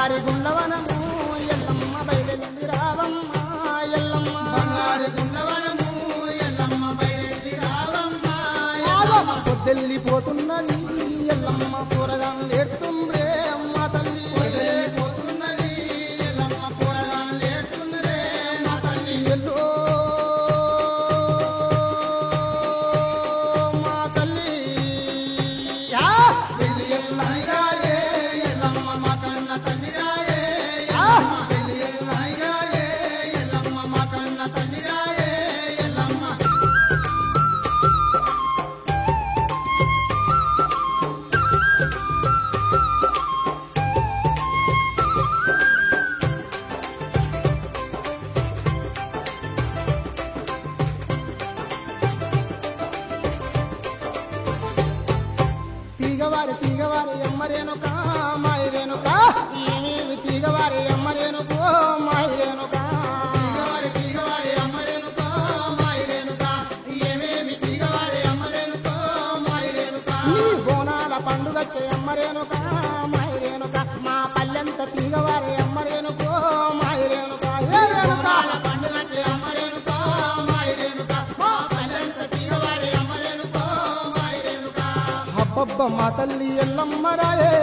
బంగారి గుండవనము ఎల్లమ్మ బయలుదేరి రావమ్మ ఎల్లమ్మ బంగారి గుండవనము ఎల్లమ్మ బయలుదేరి రావమ్మ ఎల్లమ్మ పొద్దెల్లిపోతున్నది ఎల్లమ్మ కూరగాయలు ఏడుతుందే అమ్మ తల్లి పొద్దెల్లిపోతున్నది ఎల్లమ్మ కూరగాయలు ఏడుతుందే మా తల్లి ఎల్లో మా తల్లి వెళ్ళి ఎల్లయ్యాయే ఎల్లమ్మ మా కన్న తల్లి రాయే వెళ్ళి ఎల్లయ్యాయే ఎల్లమ్మ మా కన్న తల్లి రాయే ఎల్లమ్మ తీగవారి అమ్మరేనుక మాయరేనుక ఏమేమి తీగవారి అమ్మరేనుకో మాయరేనుక తీగవారి అమ్మరేనుక మాయరేనుక ఏమేమి తీగవారి అమ్మరేనుకో మాయరేనుక బోనాల పండుగచ్చే అమ్మరేనుక మాయరేనుక మా పల్లెంత తీగవారి అమ్మరేనుకో మాయరేనుక పండుగచ్చే అమ్మరేనుక మాయరేనుక మా పల్లెంత తీగవారి అమ్మరేనుకో మాయరేనుక అబ్బబ్బ మా తల్లి ఎల్లమ్మ రాయే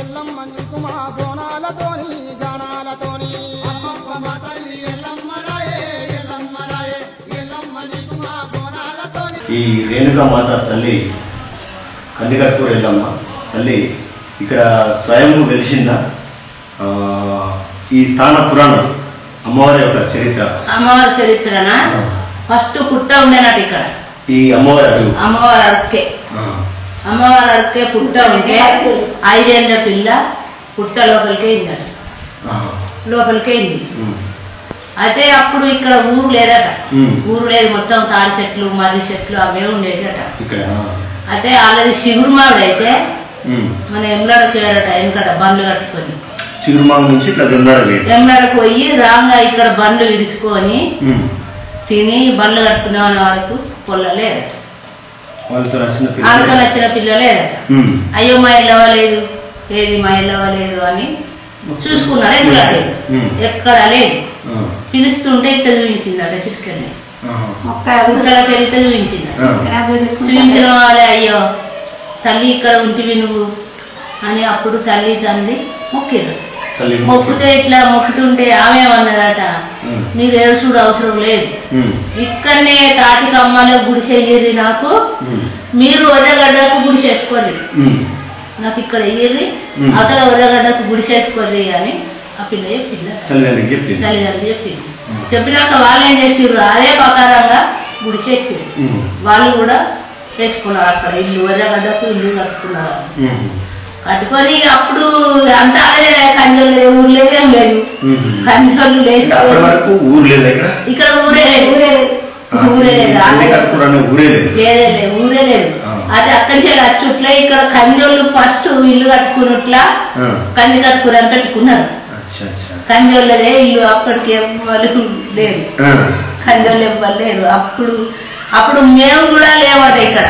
ఎల్లమ్మ నీకు మా బోనాలతోని గానాలతోని అబ్బబ్బ మా తల్లి ఎల్లమ్మ రాయే ఎల్లమ్మ నీకు మా బోనాలతోని. ఈ రేణుకా మాత తల్లి కందికట్కూరు ఎల్లమ్మ తల్లి ఇక్కడ స్వయం వెలిసిందా? ఈ స్థాన పురాణం అమ్మవారి యొక్క చరిత్ర. అమ్మవారి చరిత్రనా ఫస్ట్ పుట్ట ఉండేనట్టు ఇక్కడ ఈ అమ్మవారి అమ్మవారి పుట్ట ఉంటే 5 ఏళ్ళ పిల్ల పుట్ట లోపలికే అయిందట. లోపలికే అయింది. అయితే అప్పుడు ఇక్కడ ఊరు లేదట. ఊరు లేదు, మొత్తం తాడి చెట్లు మర్రి చెట్లు అవే ఉండేదట. అయితే వాళ్ళది చిగురుమావిడ అయితే మన ఎమ్లాడకు వెళ్ళట. వెనకట బండ్లు కట్టుకొని ఎమ్లాడకు పోయి రాగా ఇక్కడ బండ్లు విడుచుకొని తిని బండ్లు కట్టుకుందామనే వరకు పొల్లలేదట. వాళ్ళతో నచ్చిన పిల్లలేదట. అయ్యో మా ఇల్లు అవ్వలేదు, ఏది మా ఇల్లు అవ్వలేదు అని చూసుకున్నారు. ఎక్కడ లేదు, ఎక్కడ లేదు. పిలుస్తుంటే ఇట్లా చూపించిందట. చిట్కని ముక్కలకి ఇట్లా చూపించిన వాళ్ళే అయ్యో తల్లి ఇక్కడ ఉంటివి నువ్వు అని అప్పుడు తల్లి తండ్రి మొక్కిరు. మొక్కుతే ఇట్లా మొక్కుతుంటే ఆమెమన్నదట, మీరు ఏడుచుడు అవసరం లేదు, ఇక్కడనే తాటికి అమ్మలో గుడిసెయ్యరి, నాకు మీరు వదగడ్డకు గుడిసేసుకోర్రి, నాకు ఇక్కడ ఎయ్యర్రి, అక్కడ వదగడ్డకు గుడిసేసుకోర్రి అని ఆ పిల్ల చెప్పింది. తల్లిదండ్రులు చెప్పింది. చెప్పినాక వాళ్ళు ఏం చేసిర్రు, అదే ప్రకారంగా గుడిసేసారు. వాళ్ళు కూడా చేసుకున్నారు. అక్కడ ఇల్లు వదగడ్డకు ఇల్లు కట్టుకున్నారు. కట్టుకొని అప్పుడు అంతా కంజోళ్ళు ఊరు లేదు, ఏం లేదు. కంజోళ్ళు లేదు, ఇక్కడ ఊరే లేదు, లేదే లేదు, ఊరే లేదు. అది అక్కడి అచ్చుట్లా ఇక్కడ కంజోళ్ళు ఫస్ట్ ఇల్లు కట్టుకున్నట్లా కంది కట్టుకుని పెట్టుకున్నారు. కంజోళ్ళదే ఇల్లు, అప్పటికి ఎవ్వరు లేరు, కంజోళ్ళు ఎవ్వరు లేరు. అప్పుడు మేము కూడా లేవట ఇక్కడ.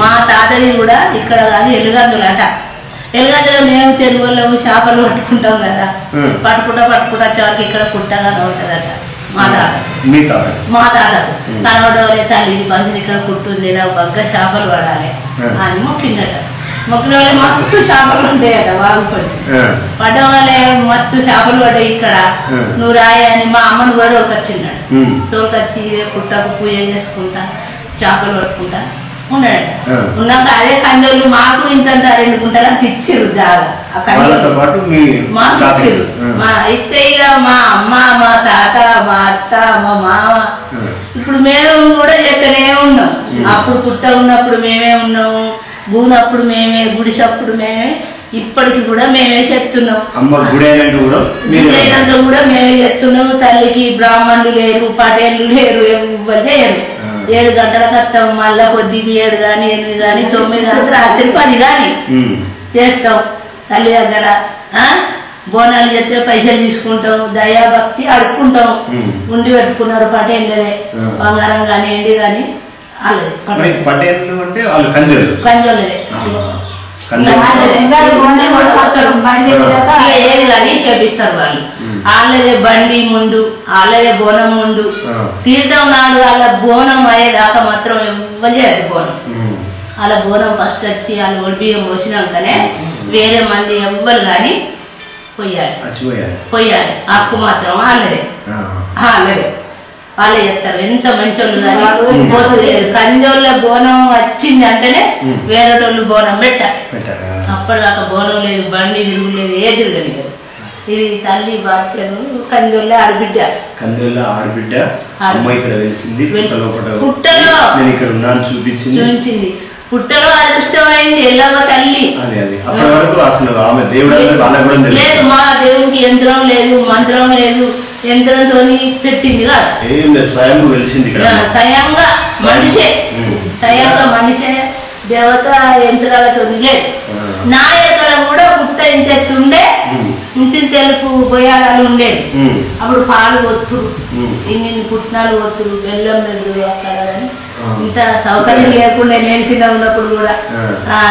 మా తాతది కూడా ఇక్కడ కాదు, ఎలుగందులట. ఎలుగందులో మేము తెలుగు వాళ్ళము చేపలు పట్టుకుంటాం కదా, పట్టుకుంటా వచ్చేవారికి ఇక్కడ పుట్టగానే ఉంటుందట. మా తాతకు కనవడవలే తల్లి బంధుని ఇక్కడ పుట్టుంది, నాకు బగ్గ చేపలు పడాలి అని మొక్కిందట. మొక్కిన వాళ్ళే మస్తు చేపలు ఉంటాయట. బాగుపడి పడ్డ వాళ్ళే మస్తు చేపలు పడ్డాయి ఇక్కడ. నువ్వు రాయి అని మా అమ్మను కూడా తోలుకొచ్చిన్నాడు. తోలుకొచ్చి పుట్టకు పూజ చేసుకుంటా చేపలు పట్టుకుంటా ఉన్నాడట. ఉన్నాక అదే కంజోళ్ళు మాకు ఇంత 2 గుంటలు తెచ్చిర్రు జాగా. ఆ కంజోళ్ళు మాకు ఇచ్చిర్రు. మా ఇస్తే ఇక మా అమ్మ, మా తాత, మా అత్త, మా మామ ఇప్పుడు మేము కూడా చేస్తూనే ఉన్నాం. అప్పుడు పుట్ట ఉన్నప్పుడు మేమే ఉన్నాము, గూనప్పుడు మేమే, గుడిసప్పుడు మేమే, ఇప్పటికి కూడా మేమే చేస్తున్నాం. గుడైనంత కూడా మేమే చేస్తున్నాము. తల్లికి బ్రాహ్మణులు లేరు, పటేళ్ళు లేరు, ఎవ్వరు చేయరు. 7 గంటలకు వస్తాం, మళ్ళా పొద్దుకి 7 కానీ 8 కానీ 9 కానీ రాత్రి 10 కానీ చేస్తాం. తల్లి దగ్గర బోనాలు చేస్తే పైసలు తీసుకుంటాం, దయాభక్తి అడుక్కుంటాం. ఉండి పెట్టుకున్నారు పటేళ్ళదే, బంగారం కానీ ఎండి కానీ కంజోళ్ళదే. ఇక ఏది కానీ చేపిస్తారు వాళ్ళు. వాళ్ళదే బండి ముందు, వాళ్ళదే బోనం ముందు. తీర్థం నాడు వాళ్ళ బోనం అయ్యేదాకా మాత్రం ఎవ్వరు చేయరు బోనం. వాళ్ళ బోనం ఫస్ట్ వచ్చి వాళ్ళు ఒడిబియ్యం పోసినాకనే వేరే మంది ఎవ్వరు కానీ పొయ్యాలి. హక్కు మాత్రం వాళ్ళదే వాళ్ళే చేస్తారు. ఎంత మంచోళ్ళు కానీ పోసలేదు. కంజోళ్ళ బోనం వచ్చింది అంటేనే వేరేటోళ్ళు బోనం పెట్టాలి. అప్పటిదాకా బోనం లేదు, బండి తిరుగులేదు, ఏ తిరగలేదు. ఇది తల్లి బాధ్యను కంజోళ్ళ ఆడబిడ్డ. పుట్టలో చూపించింది. పుట్టలో అదృష్టమైంది ఎల్లమ్మ తల్లి. లేదు మా దేవునికి యంత్రం లేదు, మంత్రం లేదు, యంత్రంతో పెట్టింది కాదు. స్వయంగా మనిషే దేవత యంత్రాలతో లేదు. నాయకుల కూడా పుట్ట ఇంచెట్లుండే, ఇంటి తెలుపు గొయ్యాలు ఉండేది. అప్పుడు పాలు ఒత్తురు, ఇన్ని పుట్నాలు ఒత్తురు, బెల్లం లేదు అక్కడ. ఇంత సౌకర్యం లేకుండా నేను చిన్న ఉన్నప్పుడు కూడా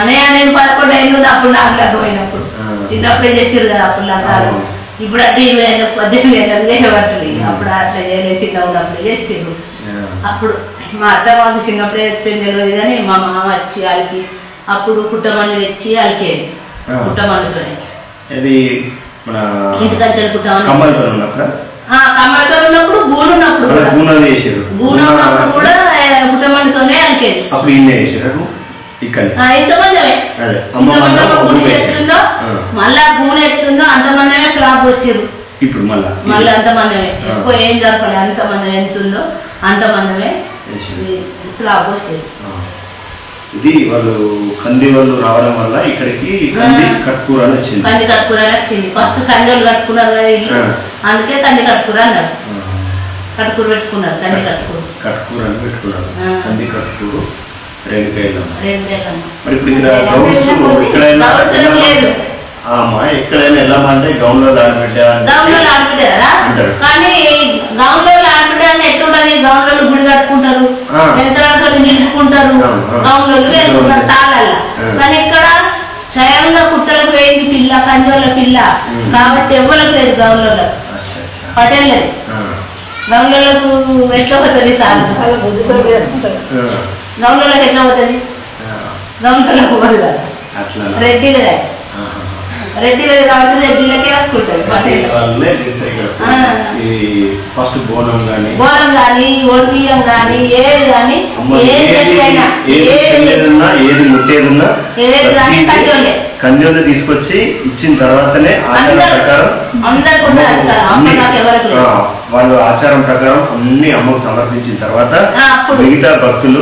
నేను 11 ఏళ్ళు అప్పుడు నాకు పోయినప్పుడు చిన్నప్పుడే చేసారు కదా అప్పుడు నాకు. ఇప్పుడు అంటే 20 ఏళ్ళకు 18 ఏళ్ళకు చేసేవాళ్ళు. అప్పుడు అట్లా చేయలేదు, చిన్న ఉన్నప్పుడు చేస్తారు. అప్పుడు మా అత్త మాకు చిన్నప్పుడే ఎత్తిపోయింది తెలియదు కానీ మా మామ వచ్చి వాళ్ళకి అప్పుడు పుట్టమని తెచ్చి వాళ్ళకి పుట్టమనితోనే ఇంటికంటే పుట్టమని కమ్మలతో ఉన్నప్పుడు గూడు ఉన్నప్పుడు కూడా పుట్టమనితోనే వాళ్ళకేది. ఇంతమందమే ఎట్లుందో మళ్ళా గూడు ఎట్లుందో అంతమందమే స్లాబ్ పోసారు. ఇప్పుడు మళ్ళీ అంతమందమే, ఎక్కువ ఏం జరపలేదు. అంతమందం ఎంత ఉందో అంతమందమే స్లాబ్ పోసారు. ఇది వాళ్ళు కంది వాళ్ళు రావడం వల్ల ఇక్కడికి కంది కట్కూర అని వచ్చింది. ఫస్ట్ కందిలు కట్టుకున్నారు కదా ఇల్లు, అందుకే కంది కట్కూర అన్నారు. కట్కూర పెట్టుకున్నారు, కంది కట్కూర అని పెట్టుకున్నారు. కంది కట్కూరు రేణుకాయలమ్మ. మరి ఇప్పుడు ఎక్కడైనా వెళ్ళమంటే గౌన్లో ఆడబిడ్డ కదా. కానీ గౌన్లో ఆడబిడ్డ అంటే ఎట్లుంటది, గౌన్లో గుడి కట్టుకుంటారు, యంత్రాలతో నిలుపుకుంటారు, గౌన్లో వేసుకుంటారు తాళాల. కానీ ఇక్కడ స్వయంగా పుట్టలకు వేయింది పిల్ల, కంజోళ్ళ పిల్ల కాబట్టి ఎవ్వరికి లేదు. గౌన్లో పటేల్ లేదు. గౌన్లకు ఎట్లా పోతుంది సార్, గౌన్లకు ఎట్లా పోతుంది, గౌన్లకు పోదు కదా. రెడ్డిలే రెడ్డిలే కాబట్టి రెడ్డిలకే వస్తుంటారు ఫస్ట్ బోనం కానీ ఒడిబియ్యం కానీ ఏది కానీ ఏది ముట్టేదున్నా కంజోళ్ళు తీసుకొచ్చి ఇచ్చిన తర్వాతనే ఆచారం ప్రకారం వాళ్ళు ఆచారం ప్రకారం అన్ని అమ్మకు సమర్పించిన తర్వాత మిగతా భక్తులు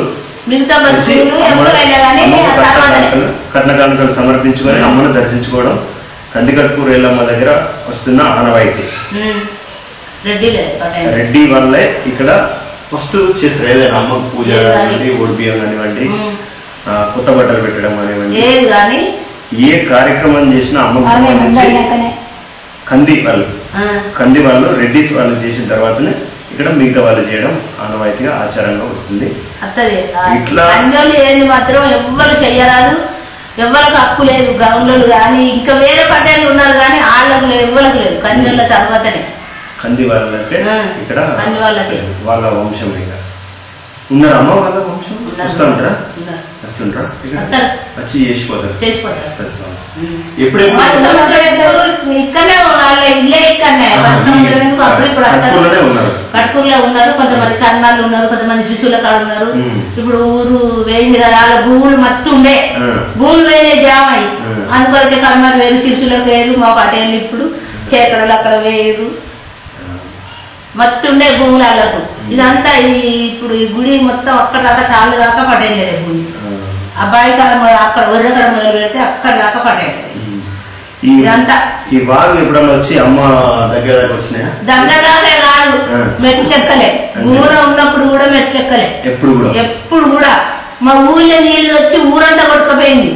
కట్న కానుకలు సమర్పించుకొని అమ్మను దర్శించుకోవడం కందికట్కూరు ఎల్లమ్మ దగ్గర వస్తున్న ఆనవాయితీ. రెడ్డి వాళ్ళే ఇక్కడ ఫస్ట్ చేస్తారు. ఏదైనా అమ్మకు పూజ కానివ్వండి, ఒడిబియ్యం కానివ్వండి, కొత్త బట్టలు పెట్టడం కానివ్వండి, ఏ కార్యక్రమం చేసినా అమ్మకు సంబంధించి కంది వాళ్ళు రెడ్డిస్ వాళ్ళు చేసిన తర్వాతనే ఇక్కడ మిగతా వాళ్ళు చేయడం ఆనవాయితీగా ఆచారంగా వస్తుంది. ఇట్లా ఏంది మాత్రం ఎవ్వరు చెయ్యరాదు, ఎవరికి హక్కు లేదు. గౌన్లు కానీ ఇంకా వేరే పట్టణాలు ఉన్నారు కానీ వాళ్ళకు లేదు, ఎవరికి లేదు. కందిళ్ళ తర్వాతనే కంది వాళ్ళంటే ఇక్కడ వాళ్ళ వంశం ఉన్నారా అమ్మ, వాళ్ళ వంశం వస్తుంటారా వచ్చి చేసిపోతారు. కట్కూరులో ఉన్నారు, కొంతమంది కర్నాలు ఉన్నారు, కొంతమంది శిశువుల కాడ ఉన్నారు. ఇప్పుడు ఊరు వేయింది కదా, వాళ్ళ భూములు మత్తు ఉండే భూములు వేరే జామ అయ్యి అందుకొరకే కర్నాలు వేరు, శిశువులకు వేరు, మా పటేళ్ళు ఇప్పుడు కేకడలు అక్కడ వేరు మత్తుండే భూములు వాళ్ళకు. ఇదంతా ఇప్పుడు ఈ గుడి మొత్తం అక్కడ దాకా చాలా దాకా పటేళ్ళే భూమి. అబ్బాయి కాడ అక్కడ ఒర్రె కాడ మొదలు పెడితే అక్కడ దాకా పటేళ్ళే. ఇదంతా ఈ వారు ఎప్పుడన్నా వచ్చి అమ్మ దగ్గర వచ్చినాయా? దగ్గర దాకా కాదు, మెట్లెక్కలే. ఊర ఉన్నప్పుడు కూడా మెట్లెక్కలే. ఎప్పుడు కూడా మా ఊళ్ళో నీళ్ళు వచ్చి ఊరంతా కొట్టుకుపోయింది.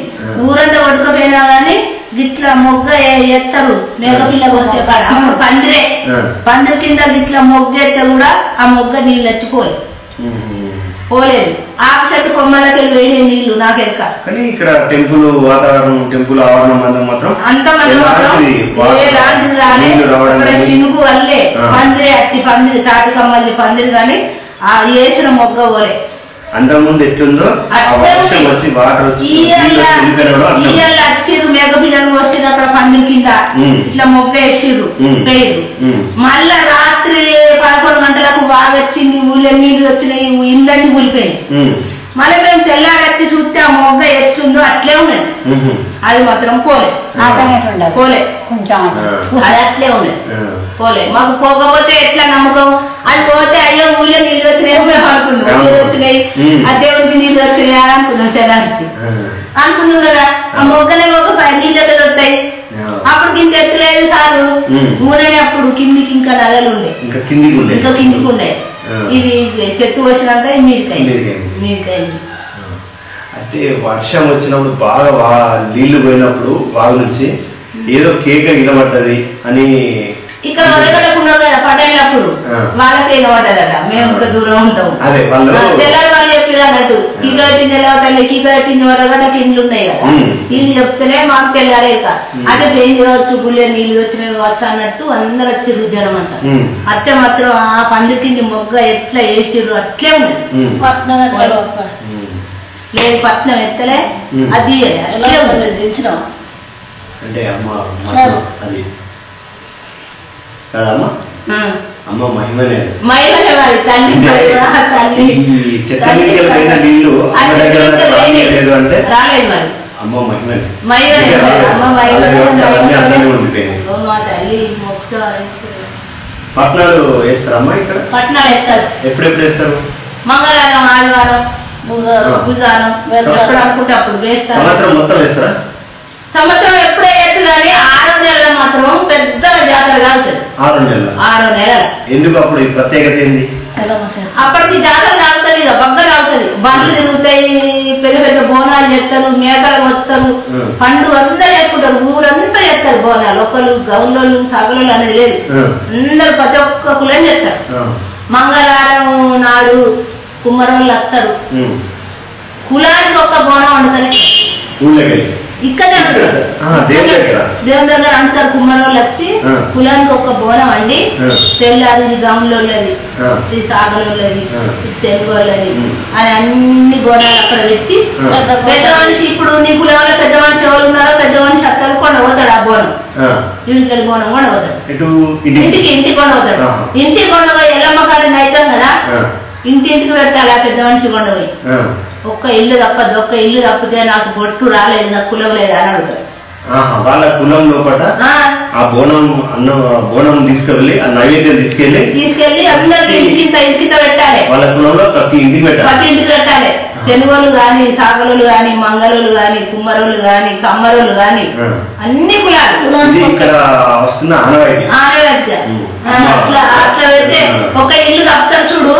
ఊరంతా కొట్టుకుపోయినా గానీ గిట్లా మొగ్గ ఎత్తరు మేకపిల్ల వచ్చే కాడ. అప్పుడు పందిరి కింద గిట్లా మొగ్గ ఎత్తే కూడా ఆ మొగ్గ నీళ్ళు వచ్చిపోలేదు. పోలేదు ఆ చెట్టు కొమ్మలకి వేడే నీళ్లు నాకెక్క. కానీ ఇక్కడ టెంపుల్ వాతావరణం, టెంపుల్ ఆవరణం అందం మాత్రం అంత సినుగు వల్లే పందిరి అట్టి పందిరి తాటి కమ్మల్లి పందిరి కానీ ఆ వేసిన మొగ్గ పోలే. అంతకుముందు ఎట్లుందో వచ్చి వాటర్ వచ్చి వచ్చిర్రు మేకపిల్లలు వస్తుంది అక్కడ పందిరి కింద ఇట్లా మొగ్గ వేసిర్రు పేరు. మళ్ళా రాత్రి 11 గంటలకు బాగా వచ్చింది, ఊళ్ళో నీళ్లు వచ్చినాయి, ఇళ్ళన్నీ కూలిపోయినాయి. మళ్ళీ మేము తెల్లారి వచ్చి చూస్తే ఆ మొగ్గ ఎట్లుందో అట్లే ఉన్నది. అది మాత్రం పోలే పోలే అది అట్లే ఉన్నది పోలే. మాకు పోకపోతే ఎట్లా నమ్మకం? అది పోతే అయ్యో ఊళ్ళో నీళ్ళు వచ్చినాయి మేము అనుకున్నాం, నీళ్ళు వచ్చినాయి ఆ దేవుడికి నీళ్ళు వచ్చినాయి అని అనుకున్నాం. శనానికి అనుకున్నాం కదా. ఆ మొగ్గలే ఒక 10 నీళ్ళు ఎట్లా వస్తాయి? అప్పుడు కింద ఎత్తులేదు సారు ఊరని అప్పుడు కిందికి ఇంకా నగలు ఉండే, ఇంకా కిందికి ఉండే. ఇది చెట్టు వచ్చినాక మీరికైంది. అయితే వర్షం వచ్చినప్పుడు బాగా నీళ్లు పోయినప్పుడు బాగా నుంచి ఏదో కేక వినబడ్డది అని ఇక్కడ వరగడకున్నాం కదా పడేటప్పుడు వాళ్ళకి వినబడ్డదట. మేము ఇంకా దూరం ఉంటాం. తెల్లారి వాళ్ళు చెప్పారు అన్నట్టు కీక పెట్టింది తెల్లవతల్లి, కీక పెట్టింది వరగడకి ఇండ్లు ఉన్నాయి కదా, ఇల్లు చెప్తేనే మాకు తెల్లారేక అదే పెయింది కావచ్చు, గుళ్ళే నీళ్ళు వచ్చినాయి కావచ్చు అన్నట్టు అందరు వచ్చిర్రు జనం అంతా. అచ్చ మాత్రం ఆ పందిరి కింది మొగ్గ ఎట్లా వేసిర్రు అట్లే ఉన్నది. లేదు పట్నం ఎత్తలే అది దించినాం అంటే అమ్మ అది కదమ్మా, అమ్మ మహిమనే మరి తల్లి నీళ్లు లేదు అంటే రాలేదు. మరి అమ్మ మహిమనే పట్నాలు వేస్తారమ్మా ఇక్కడ? పట్నాలు వేస్తారు. ఎప్పుడెప్పుడు వేస్తారు? మంగళవారం, ఆదివారం, బుధవారం అనుకుంటే అప్పుడు వేస్తారు. సంవత్సరం మొత్తం వేస్తారా? సంవత్సరం ఎప్పుడే వేస్తారు కానీ 6వ నెలలో మాత్రం పెద్ద జాతర కాగుతుంది. 6వ నెల ఎందుకు? అప్పుడు ఈ ప్రత్యేకత ఏంది? అప్పటికి జాతర తాగుతుంది, ఇక బగ్గ తాగుతుంది, బండ్లు తిరుగుతాయి, పెద్ద పెద్ద బోనాలు చేస్తారు, మేకలు వస్తారు, పండు అంతా చేసుకుంటారు, ఊరంతా చేస్తారు బోనాలు. ఒకళ్ళు గౌన్లోళ్ళు సగలోళ్ళు అనేది లేదు, అందరు ప్రతి ఒక్క కులం చేస్తారు. మంగళవారం నాడు కుమ్మరోళ్ళు వస్తారు, కులానికి ఒక్క బోనం వండుతారు. ఇక్కడే దేవుని దగ్గర అంటారు. కుమ్మరోళ్ళు వచ్చి కులానికి ఒక్క బోనం వండి తెల్లాది ఇది గౌన్లోళ్ళది, ఇది సాగలోళ్ళది, ఇది తెలుగు వాళ్ళది అని అన్ని బోనాలు అక్కడ పెట్టి పెద్ద మనిషి, ఇప్పుడు నీ కులంలో పెద్ద మనిషి ఎవరు ఉన్నారో పెద్ద మనిషి అక్కడ కొండ పోతాడు. ఆ బోనం ఇంటికి బోనం కొండ పోతాడు, ఇంటికి కొండ పోతాడు. ఇంటికి కొండ పోయి ఎల్లమ్మ కాడిని అవుతాం కదా, ఇంటింటికి పెట్టాలి ఆ పెద్ద మనిషి కొండ పోయి. ఒక్క ఇల్లు తప్పదు, ఒక్క ఇల్లు తప్పితే నాకు బొట్టు రాలేదు, నాకు కులం లేదు అని అడుగుతారు. వాళ్ళ కులం లోపల ఆ బోనం తీసుకెళ్ళి ఆ నైవేద్యం తీసుకెళ్లి అందరికి ఇంటికి పెట్టాలి. వాళ్ళ కులంలో ప్రతి ఇంటికి పెట్టాలి. తెలుగులు గాని, సాగలు గాని, మంగళలు గాని, కుమ్మరోళ్ళు గాని, కమ్మరోళ్ళు గాని అన్ని కులాలు ఇక్కడ వస్తున్న ఆనవాయితీ. అట్లా పెడితే ఒక ఇల్లు తప్పుతారు చూడు,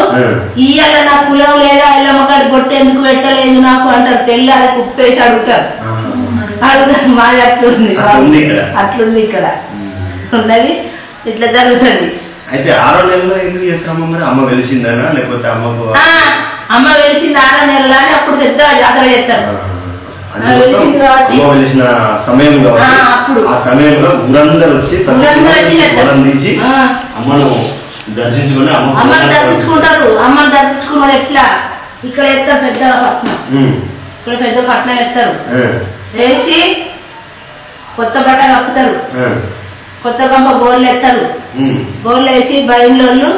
ఇయ్యాల నా కులం లేదా ఎల్లమ్మకాడి బొట్టు ఎందుకు పెట్టలేదు నాకు అంటారు. తెల్లారి కుప్పేసి అడుగుతారు. మాది అట్లుంది, అట్లుంది ఇక్కడ ఉన్నది, ఇట్లా జరుగుతుంది. అయితే 6వ నెలలో ఎందుకు చేస్తామో మరి? అమ్మ వెలిసిందనా లేకపోతే అమ్మ వెలిసింది 6వ నెలలో అని అప్పుడు పెద్ద జాతర చేస్తారు. వెలిసిన సమయం కాబట్టి ఆ సమయంలో ఊరందరూ వచ్చి పొలం తీసి అమ్మను దర్శించుకుని అమ్మని దర్శించుకుంటారు. అమ్మని దర్శించుకున్నారు ఎట్లా? ఇక్కడ ఎత్తారు పెద్ద పట్నం, ఇక్కడ పెద్ద పట్నం ఎత్తారు, వేసి కొత్త బట్ట కప్పుతారు, కొత్త గంప గోర్లు ఎత్తారు, గోర్లు వేసి బయలు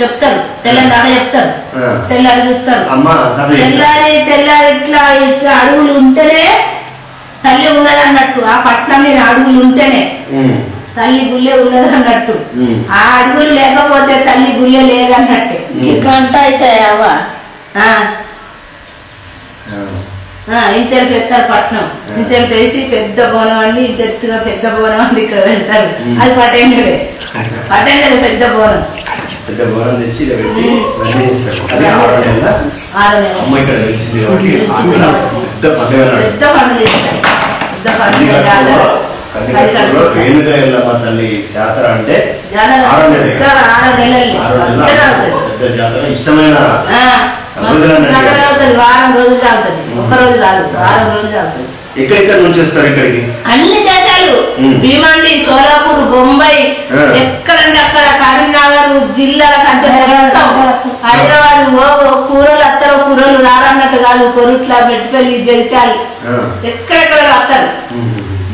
చెప్తారు, తెల్లని దాకా చెప్తారు, తెల్లారి చూస్తారు. తెల్లారి ఇట్లా ఇట్లా అడుగులు ఉంటేనే తల్లి ఉన్నది అన్నట్టు. ఆ పట్నం మీద అడుగులు ఉంటేనే తల్లి గుళ్ళే ఉన్నది అన్నట్టు. ఆ అడుగులు లేకపోతే తల్లి గుళ్ళే లేదన్నట్టే. గంట అయితే అవ్వ ఇంతేపు ఎత్తారు పట్నం. ఇంతేపు వేసి పెద్ద బోనం అండి, ఇంతెత్తుగా పెద్ద బోనం అండి ఇక్కడ వెళ్తారు. అది పటేండలే పెద్ద బోనం. పెద్ద బోనం తెచ్చి పెద్ద రేణుక ఎల్లమ్మ తల్లి జాతర అంటే 6వ నెల పెద్ద జాతర. ఇష్టమైన వారం రోజులు తాగుతుంది, ఒక్క రోజు తాగుతుంది, వారం రోజులు తాగుతుంది. ఎక్కడెక్కడ నుంచి వస్తారు ఇక్కడికి? అన్ని దేశాలు, భీమండి, సోలాపూర్, బొంబాయి, ఎక్కడంటే అక్కడ, కరీంనగర్ జిల్లాల కంచె హైదరాబాద్ కూరలు వస్తారు. కూరలు రారన్నట్టు కాదు, కొరుట్ల, మెట్పల్లి, జగిత్యాలు ఎక్కడెక్కడ వస్తారు.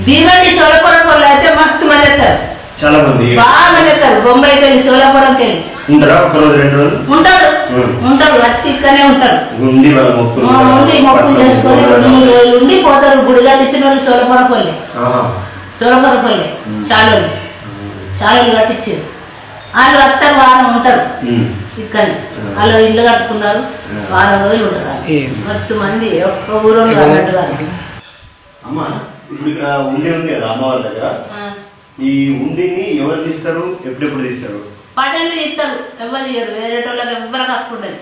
భీమండి సోలాపురం వాళ్ళు అయితే మస్తు మంది వస్తారు, చాలా మంది బాగా మంది వస్తారు. బొంబాయికి వెళ్ళి, సోలాపురంకి వెళ్ళి ఉంటారా? ఒక రోజు 2 రోజులు ఉంటారు, వచ్చి ఇక్కడనే ఉంటారు. ఉండి మొక్కులు చేసుకొని 3 రోజులు ఉండి పోతారు. గుడిగా ఇచ్చిన వాళ్ళు సోలపురపల్లి, సోలపురపల్లి చాలు కట్టించారు. వాళ్ళు వస్తారు, వారం ఉంటారు ఇక్కడ. వాళ్ళు ఇల్లు కట్టుకున్నారు, వారం రోజులు ఉంటారు. మస్తు మంది, ఒక్క ఊరు అన్నట్టు కాదు. అమ్మా ఇప్పుడు ఇక్కడ ఉండి ఉంది కదా అమ్మవారి దగ్గర, ఈ ఉండిని ఎవరు తీస్తారు, ఎప్పుడెప్పుడు తీస్తారు? పటేళ్ళు తీస్తారు, ఎవరు తీయరు. వేరే వాళ్ళకి ఎవరు కట్టుకుంటారు.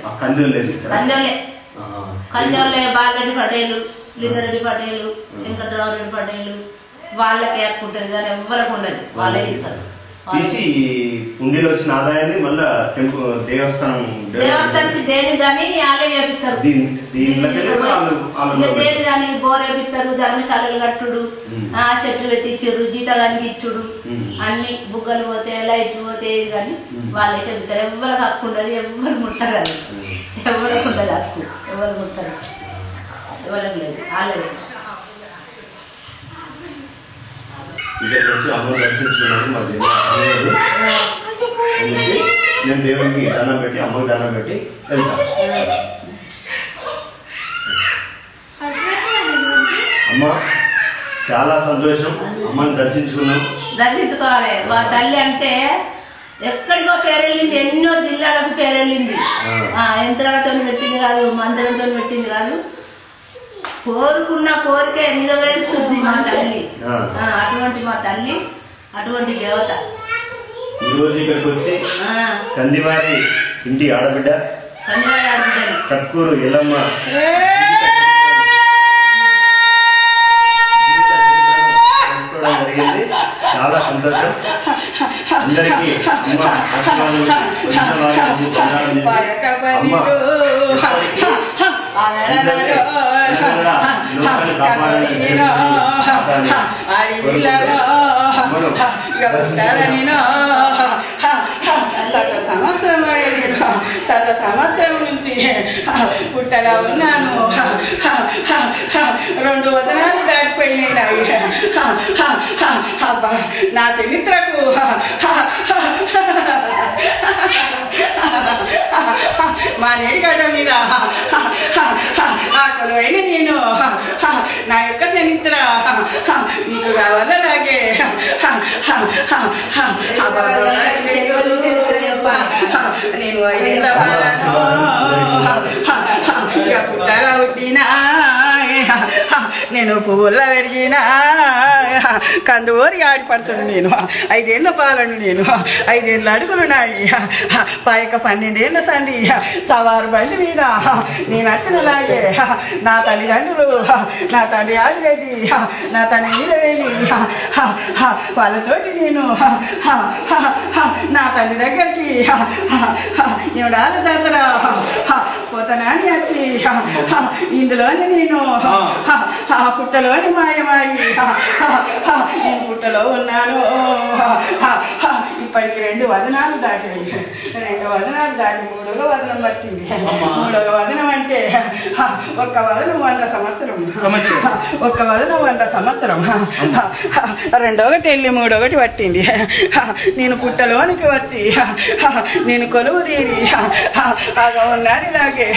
కంజోలే బాలరెడ్డి పటేలు, లింగారెడ్డి పటేలు, వెంకటరావు రెడ్డి పటేలు వాళ్ళకే హక్కుంటది, కానీ ఎవరికి ఉండదు. వాళ్ళే తీస్తారు. తీసి ఉండిలో వచ్చిన ఆదాయాన్ని మళ్ళా దేవస్థానానికి దేని కానీ వాళ్ళే చేపిస్తారు. దేని కానీ బోర్ వేపిస్తారు, ధర్మశాలలు కట్టుడు, చెట్లు పెట్టించారు, జీతాలన్నీ ఇచ్చుడు, అన్ని బుగ్గలు పోతే లైట్లు పోతే కానీ వాళ్ళే చెప్తారు. ఎవరికి హక్కు ఉండదు, ఎవరు ముట్టారు. అది ఎవరికి ఉండదు హక్కు, ఎవరు ముట్టారు, ఎవరికి లేదు, వాళ్ళే. ఇక్కడికి వచ్చి అమ్మ దర్శించుకున్నాను. నేను దేవునికి దండం పెట్టి, అమ్మకి దండం పెట్టి వెళ్తాను. అమ్మ చాలా సంతోషం, అమ్మని దర్శించుకున్నాం. దర్శించుకోవాలి. మా తల్లి అంటే ఎక్కడికో పేరెళ్ళింది, ఎన్నో జిల్లాలకు పేరెళ్ళింది. యంత్రాలతో పెట్టింది కాదు, మంత్రంతో పెట్టింది కాదు. కోరుకున్న కోరికే నెరవేరుస్తుంది మా తల్లి. అటువంటి మా తల్లి, అటువంటి దేవత. ఈరోజు ఇక్కడికి వచ్చి కందివారి ఇంటి ఆడబిడ్డ కట్కూరు ఎల్లమ్మ తెలుసుకోవడం జరిగింది. చాలా సంతోషం. అందరికీ అమ్మ సంవత్సరం నుంచి పుట్టలా ఉన్నాను. 2 వదనాలు దాటిపోయినాయి. నా చరిత్రకు మా నేడిగడ్డ మీద ఆ కొలువైన నేను నా యొక్క చరిత్ర నీకు కావాల నాకే నేను 5 ఏళ్ళ పుట్టగా పుట్టినా, నేను పువ్వుల్లో పెరిగినా, కందువోరి ఆడిపడుచుడు నేను. 5 ఏళ్ళ పాలను నేను, 5 ఏళ్ళ అడుగులు నాయి, పాయక 12 ఏళ్ళ సండి సవారు బండి మీద నేను అక్కడలాగే. నా తల్లిదండ్రులు, నా తండ్రి ఆదిరెడ్డి, నా తండ్రి నీలవేణి, వాళ్ళతోటి నేను నా తల్లి దగ్గరికి ఎవడాల జాతర పోతానని వచ్చి ఇందులోని నేను పుట్టలోని మాయమాయి నేను పుట్టలో ఉన్నాను. ఇప్పటికి 2 వదనాలు దాటాయి. 2 వదనాలు దాటి 3వ వదనం పట్టింది. 3వ వదనం అంటే 1 వదనం 100 సంవత్సరం, 1 వదనం 100 సంవత్సరం. 2వ వెళ్ళి 3వ పట్టింది. నేను పుట్టలోనికి వచ్చి నేను కొలువు తీరి ఉన్నాను. ఇలాగే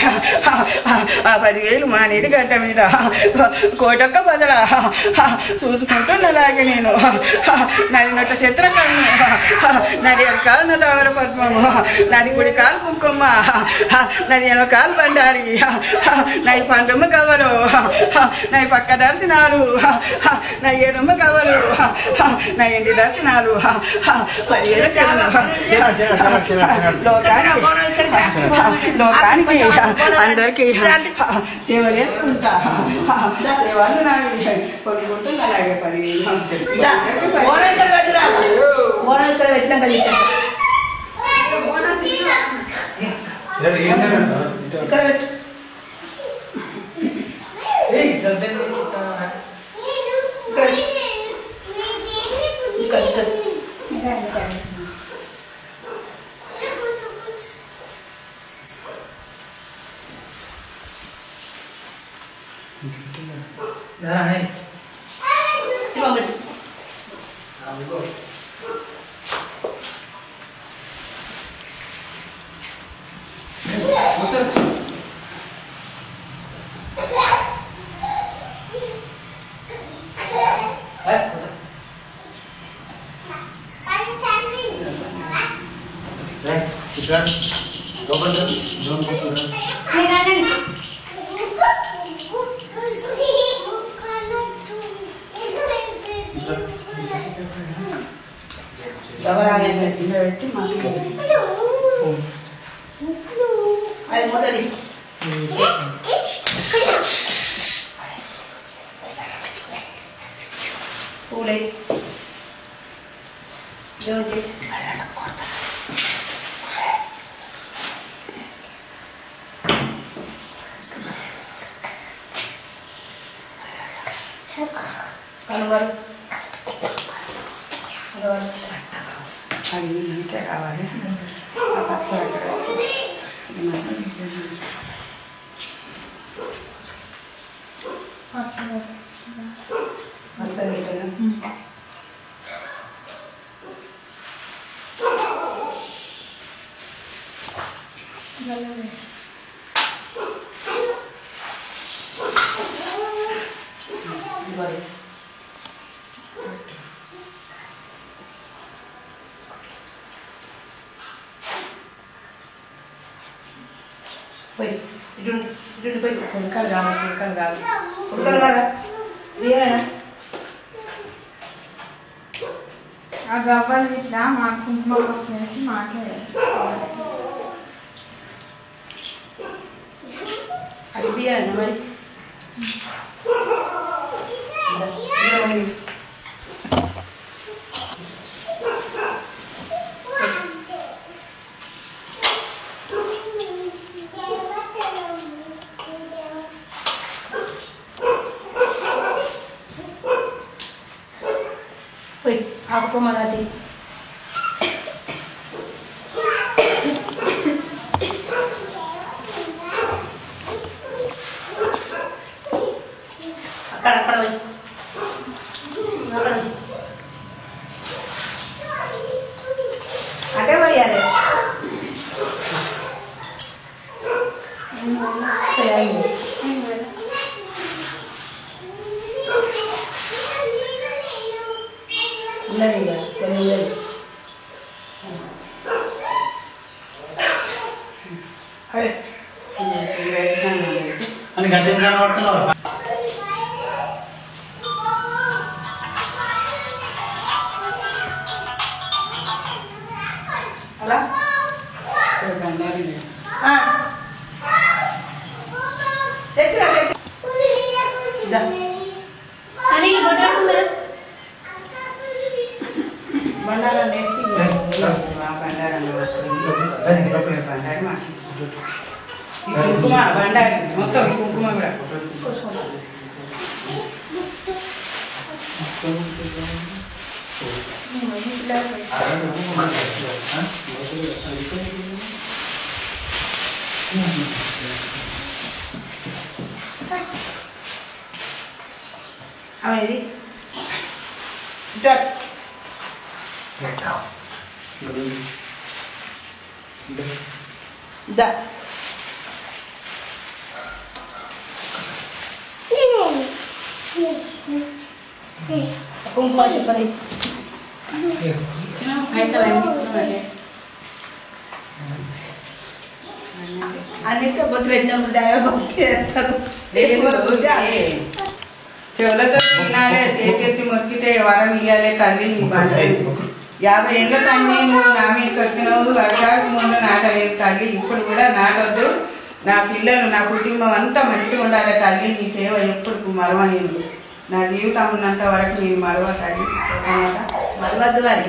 10,000 మా నీడిగడ్డ మీద కోటొక్క బదల చూసుకుంటున్నలాగే నేను నది నొట్ట చిత్రకన్ను, నది కాలు దావర పద్మము, నది కుడి కాలు కుంకుమ, నది కాలు బండారి, నది పండుమ్మ కవరు, నది పక్క దర్శనాలు, నా ఎరుమ్మ కవరు, నా ఇంటి దర్శనాలు. 10 లోకానికి అందరికి సేవలు వేసుకుంటా. సేవలు నాకు కొనుక్కుంటుంది. అలాగే 10,000 గవ్వలు ఇట్లా మా కుంకుమ వేసి మాట్లాడారు అది బియ్యాలి మరి आपको मराठी अక్కడ अटे भैया అని గట్టిగా కనబడుతున్నారు అలా బండారం వేసి కుంకుమ బండారి మొత్తం కుంకుమ కూడా అవి దా కుంకుమ చెప్పండి అన్నితో బొట్టు పెట్టినప్పుడు దైవభక్తి చేస్తారు చెవులతో తినాలే చేతి మొక్కితే వరం ఇయ్యాలే తల్లి నీ బాధ 50 ఏళ్ళ తల్లి నువ్వు నా మీదకి వచ్చినావు వర్షాలకు ముందు నాటలేదు తల్లి ఇప్పుడు కూడా నాటొద్దు నా పిల్లలు నా కుటుంబం అంతా మంచిగా ఉండాలి తల్లి నీ సేవ ఎప్పుడు మరవ నేను నా జీవితం ఉన్నంత వరకు నేను మరవ తల్లి మరవద్దు మరి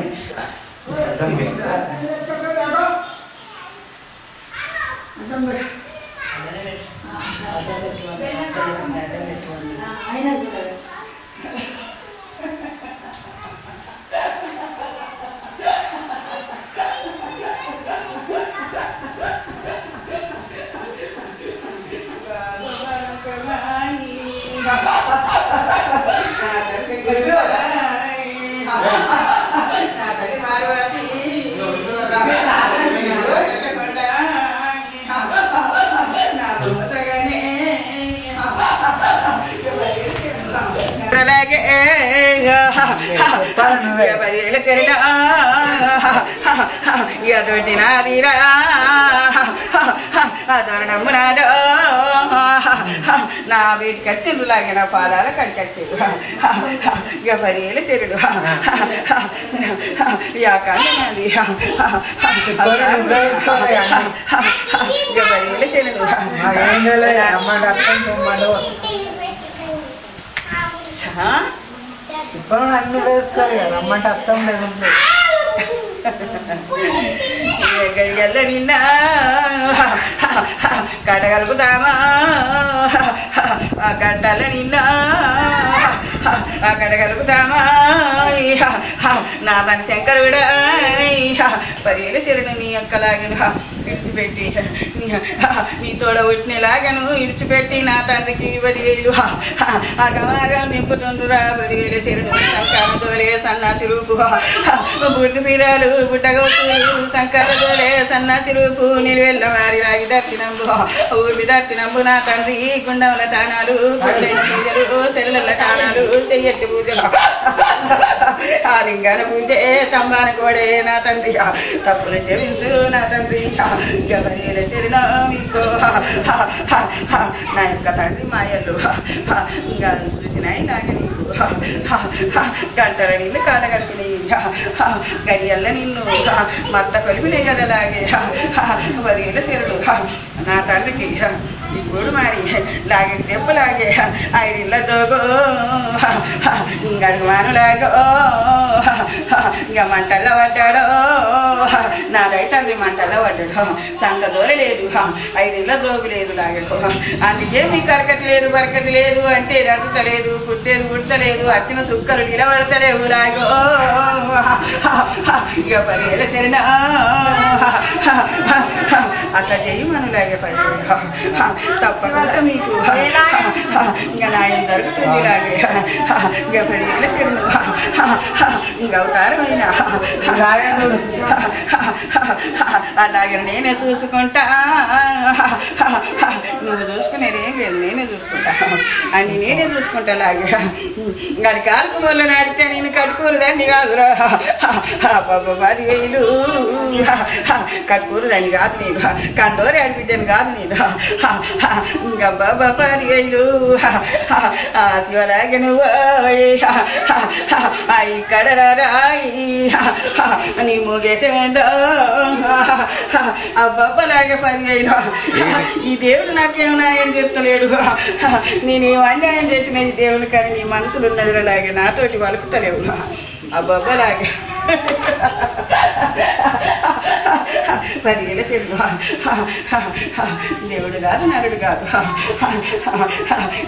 పరిగెల తెరిన అదొట్టి నాదిరా అదొరడమ్ము నాదో నా వీటికి వచ్చిండు లాగిన పాలాల కడికొచ్చేడు ఇక పరిగెల తెరుడు యాకాండ నాది ఇక పరిగెల తెరుడు ఇప్పుడు అన్ని వేసుకోవాలి కదా అమ్మంటే అర్థం లేకుండా గడియల్ల నిన్న కడగలుగుతామా గంటల నిన్న కడగలుగుతామా నా పని శంకరుడా పరిగెల తిరగ నీ అక్కలాగను విడిచిపెట్టి నీ తోడ ఉట్టినలాగను విడిచిపెట్టి నా తండ్రికి బరిగేలు అగమాగం నింపుతుండ్రురా బరిగేలు తిరుగు సంకారతోలే సన్నా తిరుగు బుడ్డు పీరాలు బుట్టగొట్టులు సంకారతోలే సన్నా తిరుగు నిలువెల్ల వారి రాగి దర్శనంబు ఊరి దర్శనంబు నా తండ్రి గుండముల తానాలు పూజలు తెల్ల తానాలు చెయ్యట్టి పూజలు ఆ లింగాన పూజే తంబాన కోడే నా తండ్రి తప్పులు చెవించు నా తండ్రి గబరీల చెరినా మీకు నా యొక్క తండ్రి మాయలు ఇంకా శృతినైనాక నీకు గంటల నీళ్ళు కాడగలిపినాయి గడియల్ల నిన్ను మత్త కొలిపినాయి కదలాగే బరీల తెరుడు నా తండ్రికి ఇప్పుడు మరి లాగే దెబ్బలాగే ఐడిల్ల దోగో ఇంకడుగు మానులాగో ఇంకా మంటల్లో పడ్డాడో నాదై తండ్రి మంటల్లో పడ్డాడు సంగ దూరలేదు ఐడిల్ల దోగు లేదు లాగేకో అందుకే మీ కరకటి లేదు బరకటి లేదు అంటే అడుగుతలేదు పుట్టేది పుట్టలేదు అచ్చిన సుక్కలు నిలబడతలేవు లాగో ఇక పరిగెల తెరినా అట్లా చెయ్యి మనులాగే పడి తప్పకుండా మీకు ఇంకా న్యాయం జరుగుతుంది ఇలాగే ఇంకా పరిగెల తెరును ఇంకా అవతారమైన అలాగే నేనే చూసుకుంటా నువ్వు చూసుకునేది ఏం లేదు నేనే చూసుకుంటా అన్ని నేనే చూసుకుంటా అలాగే అది కారుకు వల్ల నాడితే నేను కట్టుకూరదండి కాదురా బాబా 10,000 కట్టుకూరదండి కాదు నేను కండోరి అడిపిద్దాను కాదు నేను ఇంకా బాబా 10,000 శివలాగే నువ్వు ఇక్కడ రాయి నీ ముగేసే అబ్బాలాగే 10,000 ఈ దేవుడు నాకేమన్నా ఏం చేస్తలేడు నేనేం అన్యాయం చేసిన ఈ దేవుడు కానీ నీ మనసులు ఉన్నది అలాగే నాతోటి వలుకుతలేవు అబ్బాలాగే పరిగెల తెలుగు దేవుడు కాదు నరుడు కాదు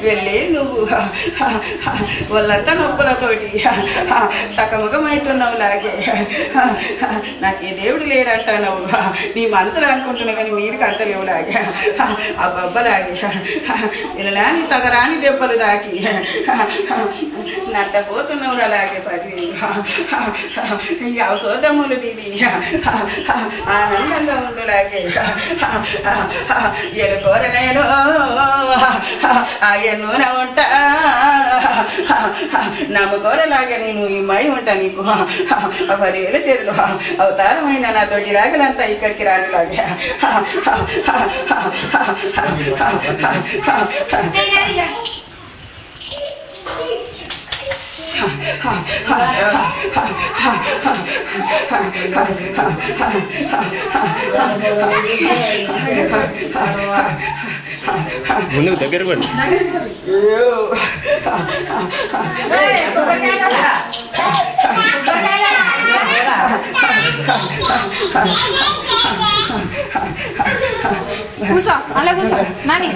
వెళ్ళే నువ్వు వాళ్ళంతా నొప్పులతోటి తకముఖమైతున్నావు లాగే నాకే దేవుడు లేడంటున్నావు నీ మనసులు అనుకుంటున్నావు కానీ మీరికి అంతలేవు లాగే అబ్బలాగే ఇలా నీ తగరాని దెబ్బలు దాకి నట్టపోతున్నావు అలాగే 10,000 అవసోదములు తిని ఆనందంగా ఉండులాగే ఎలుకోర నేను ఆయన్ను నా ఉంటా నమ్మకోరలాగే నేను ఈ మై ఉంటా నీకు 10,000 తెరులు అవతారమైన నాతోటి లాగలంతా ఇక్కడికి రానిలాగే ముందుకు దగ్గర పడి కూసో అలా కూసో నాని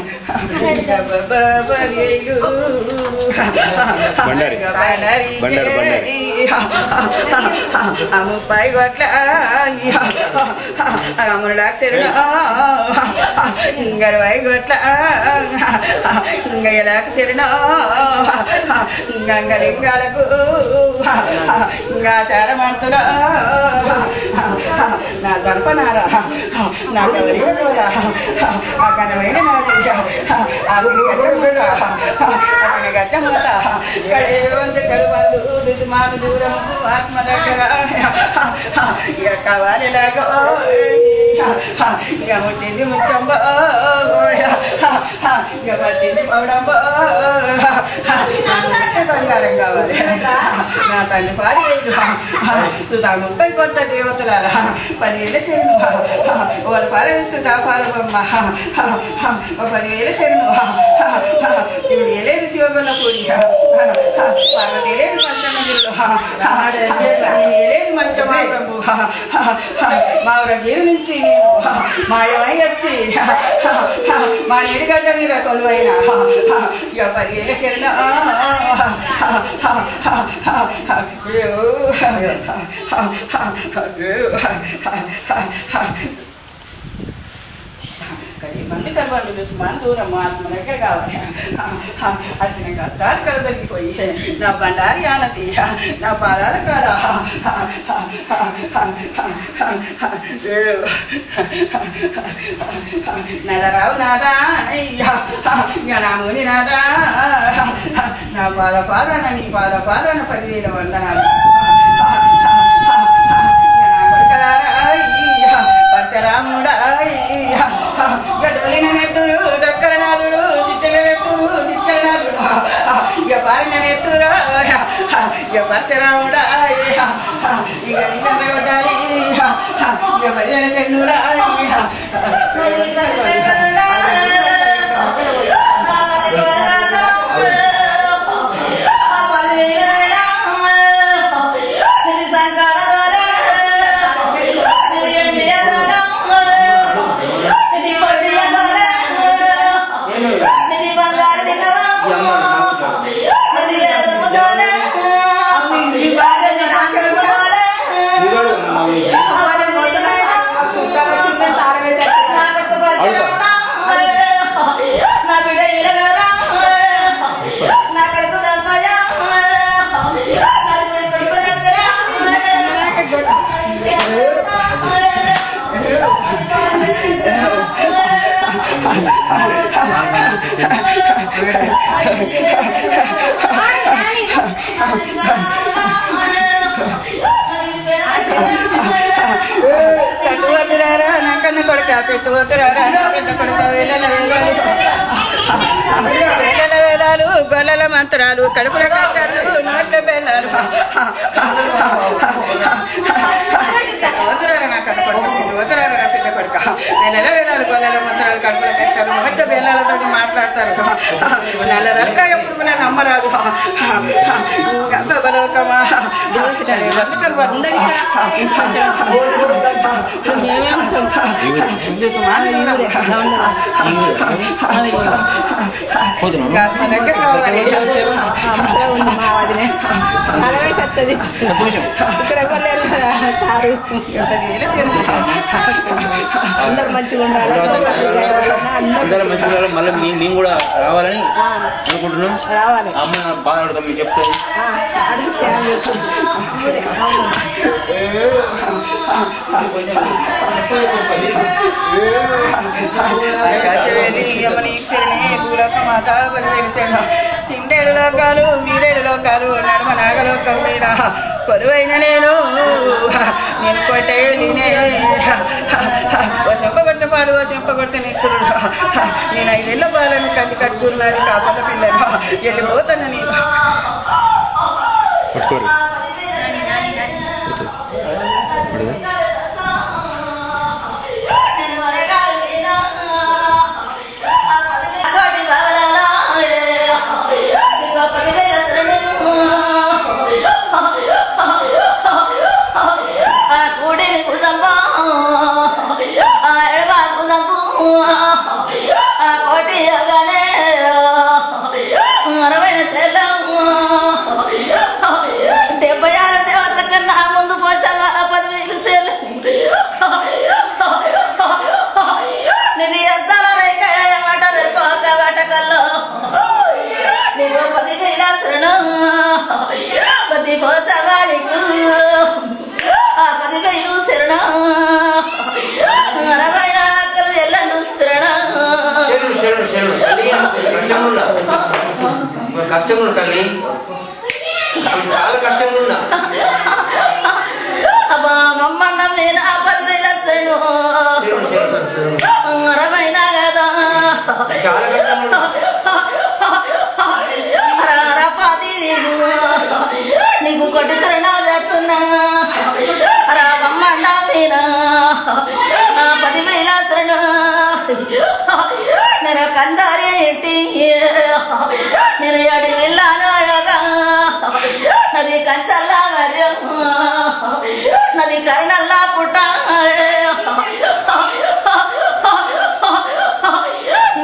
బండారి బండారి అమ్ముపాయి గొట్ల అమ్ములాగా తెరుడు ఇంగరవాయి గొట్ల ఇంగ ఎలాగ తెరుడు ఇంగలింగాలకు ఇంకా చారమంతుడా నా నా దంపనారా నాకు ఎవరిగా ఆ కనమైన నాది అతని గడ్డ అతని గడ్డ మూత కడేవంత కలుబందు దిమాను దూరము ఆత్మ దగ్గర ఇక కావాలిలాగో ఇక ముట్టింది ముచ్చంబో ఇక పట్టింది పౌడంబో బంగారం కావాలి నా తల్లి పాలు తుదా 30 కొత్త దేవతలారా 10 ఏళ్ళ చెరును వాళ్ళ పాలవిస్తుందా పాలబొమ్మ 10 ఏళ్ళ చెరును ఇప్పుడు ఏలేరు శివగొల్ల పూడి పార్వతీలేరు పంచమగిరిలో ఏలేరు మంచమా ప్రభు మావుర గీరు నుంచి నేను మాయమై వచ్చి మా ఎడిగడ్డ మీద కొలువైన ఇక 10 ఏళ్ళ చెరును మంది కలవాళ్ళు చూసుమాని దూరం ఆత్మ దగ్గర కావాలి అది నాకు అద్దాలు కడ తగ్గిపోయి నా బండారి ఆనతి నా పాదాల కాడ నదరావు నాదా నాముని నాదా నా పాదాన నీ పాదాన 10,000 వందనాలు పరశరాముడాయి గడవలిన నెత్తురు దక్కర నాదుడు చిత్తల నెత్తురు చిత్తల నాదుడు ఇక పారిన నెత్తురు ఇక పరశరాముడాయి ఇక నిజంగా ఇక పరిజన తెన్నురాయి నాకన్నా కొడుక పెట్టుకోతురారా పెద్ద కొడుక వేల వేలాలు గొల్లల మంత్రాలు కడుపుల కట్టాలు నోట్ల బెల్లాలు వతురారా పెద్ద కొడుక నెల వేలాలు గొల్లల మంత్రాలు కడుపుల కట్టాలు నోట్ల బెల్లాలతో మాట్లాడతారు నెల రక ఎప్పుడు నమ్మరాదు బలోకమా ఇక్కడ ఎవరు సారు అందరు మంచిగా ఉండాలి అందరం మంచిగా ఉండాలి మళ్ళీ మేము కూడా రావాలని అనుకుంటున్నాం రావాలి అమ్మ బాధపడతాం మీకు చెప్తాను తిండేడు లోకాలు మీరేడు లోకాలు నడమ నాగలోకం మీద కొలువైన నేను కొట్టే చెంపగొట్ట పాలు చెంపగొట్ట నెత్తులు నేను 5 ఏళ్ల పాలను కట్టి కట్టుకున్నది కాకపోతే పిల్లలు వెళ్ళిపోతాను నేను పది పోసవాడికు 10,000 శరణం కష్టం కూడా తల్లి చాలా కష్టం కూడా మమ్మన్న మీద 10,000 శ్రేణు 60 కదా చాలా కష్టం నీకు కొట్టి శరణా చేస్తున్నా మమ్మన్న మీద 10,000 శరణు నేను కందారి ఇంటి నేను అడిగి వెళ్ళాను నది కంచల్లా మర్యం నది కరణల్లా పుట్ట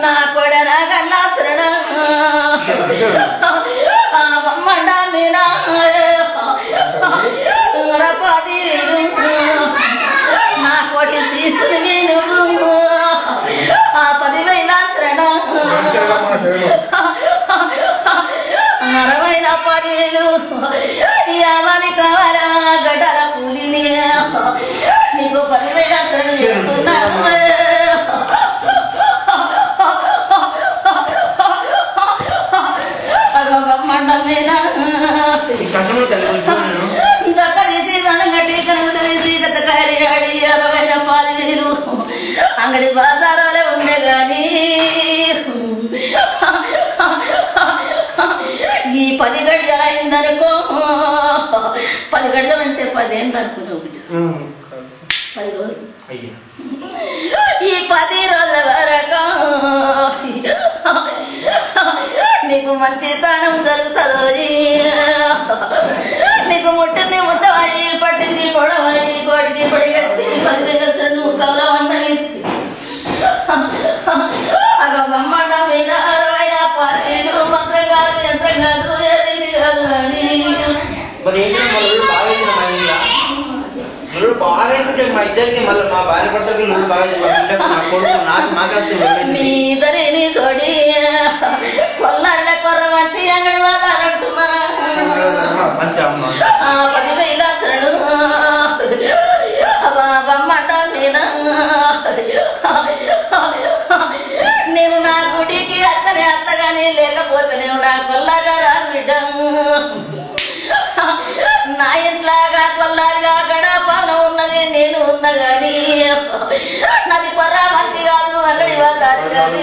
నా కొడన కన్నా శరణ బొమ్మండ మీద రపాది నా కోటి శీసుని నేను 10,000 శరణ 10,000 యావాలి కావాలా గడ్డల కూలిని నీకు 10,000 శరణ చెప్తున్నా మండమేనా దక్కదీసి దనగట్టి కనుగదీసి గతకారి ఆడి 60,000 అంగడి బాజారాలే ఉండే గాని ఈ 10 గడియలు అయిందనుకో 10 గడియలు అంటే 10 ఏళ్ళు అనుకున్నావు 10 రోజులు ఈ 10 రోజుల వరకు నీకు మంచితనం జరుగుతుంది నీకు ముట్టింది ముత్తవాయి పట్టింది పొడవాయి కోడికి పొడిగెత్తి 10,000 నువ్వు కలవన్న ఎత్తి అగ బొమ్మడ మీద 60,000 మంత్రం కాదు యంత్రం కాదు ఏది కాదు అని మా ఇద్దరికి మళ్ళీ మా భార్య భర్తకి నువ్వు బాగా నా కొడుకు నాకు మీ ఇద్దరిని తోడి కొల్లాళ్ళ కొర్రవంటి అంగడి వాదాలంటున్నా 10,000 శరణు బొమ్మట మీద నేను నా గుడికి అత్తనే అత్తగాని లేకపోతే నేను నా కొల్లాగా రాను బిడ్డ నా ఇంట్లాగా కొల్లారిగా గడపన ఉన్నది నేను ఉన్నా గాని నాది కొర్ర మంచి కాదు అంగడి వాదాలు కాదు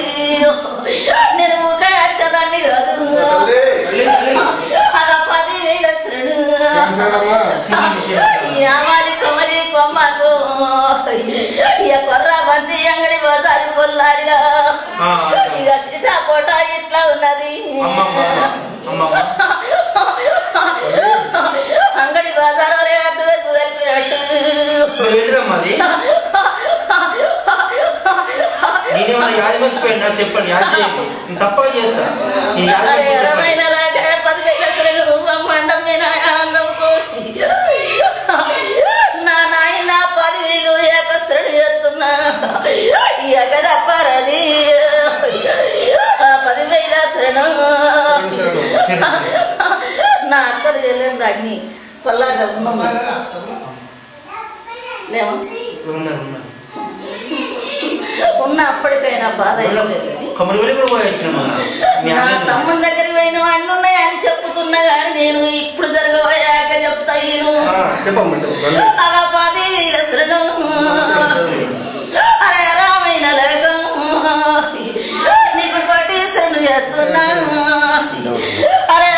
నేను ఊకేదాన్ని కాదు అలా 10,000 శరణు యావాలి కొమరి కొమ్మకు ఇక కొర్ర మంది అంగడి వాదాలు కొల్లారిగా ఇక సిటా కోట ఇట్లా ఉన్నది అంగడి బాజారు అడ్డు వెళ్ళినట్టు నేనేమన్నా యాది మర్చిపోయినా చెప్పండి యాద చేయండి నేను తప్పగా చేస్తా 10,000 మండం మీద ఆనందంతో నా నాయన 10,000 ఏకశ్రడు చేస్తున్నా ఎగడప్పరది 10,000 శరణం నా అక్కడ వెళ్ళిన రాజ్ని కొల్లాగా ఉన్నామా లేవా ఉన్న అప్పటికైనా బాధ నా తమ్ముని దగ్గర పోయిన అన్ని ఉన్నాయని చెప్పుతున్నా కానీ నేను ఇప్పుడు జరగబోయాక చెప్తా అలా 10,000 శరణం అరే రామైన లగం నీకు కొట్టి శరణు చేస్తున్నా అరే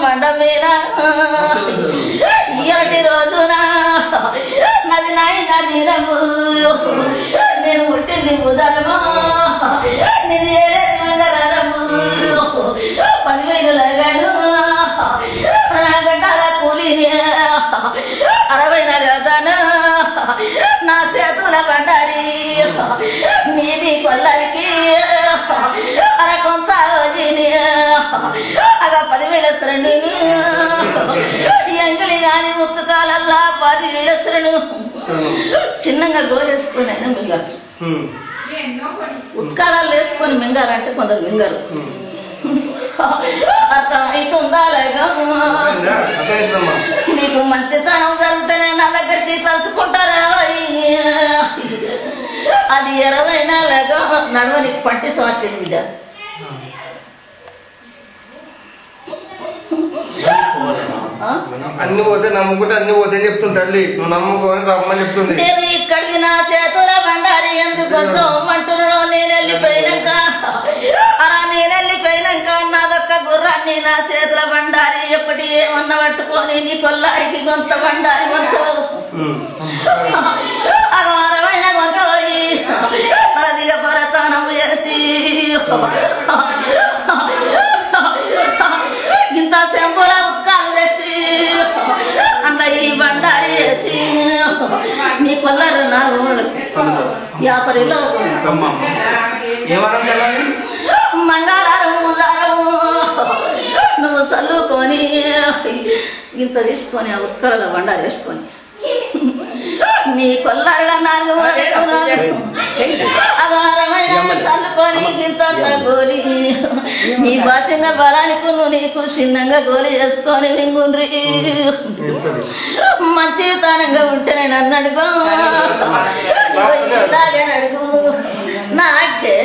మండ మీద ఇలాంటి రోజున నది నాయన దినము నేను పుట్టింది బుధనము నిది మంగళము 10,000 లగాను నా గంటల కూలిని 60 గదను నా చేతుల బండారి నీది కొల్లరికి అరే కొంత అగ 10,000 శరణు ఎంగిలి గాని ముత్తుకాలల్లా 10,000 శరణు చిన్నగా గోలేసుకుని మింగచ్చు ఉత్కారాలు వేసుకొని మింగారంటే కొందరు మింగరు అర్థమవుతుందా నీకు మంచితనం జరిగితేనే నా దగ్గరికి తలుచుకుంటారా అది 20 నెలగా నడవనికి పట్టి సంవత్సరం బిడ్డ అన్ని పోతే నమ్ముకుంటే అన్ని పోతే చెప్తుంది తల్లి నువ్వు నమ్ముకోని రమ్మని చెప్తుంది నేను ఇక్కడికి నా చేతుల బండారి ఎందుకు అంటున్నాడో నేను వెళ్ళిపోయినాక నాదొక్క గుర్రాన్ని నా చేతుల బండారి ఎప్పటి ఏమన్నా పట్టుకొని నీ కొల్లారికి గొంత బండారి వంచవు అగవారమైన గొంత పోయి మనదిగ పరతానం చేసి ఇంత శంపుల ఉత్కాలు తెచ్చి అన్న ఈ బండారి వేసి నీ కొల్లరు నా వ్యాపారిలో మంగళవారం ఉదారము నువ్వు చల్లుకొని ఇంత తీసుకొని ఆ ఉత్కరలో బండారు వేసుకొని నీ కొల్లారుగా నాలుగు అగారమైన చల్లుకొని ఇంత గోలి నీ బాసంగా బలానికి నువ్వు నీకు చిన్నగా గోలి చేసుకొని మింగుండ్రి మంచితనంగా ఉంటే నన్ను అడుగు ఇలాగే అడుగు నాకే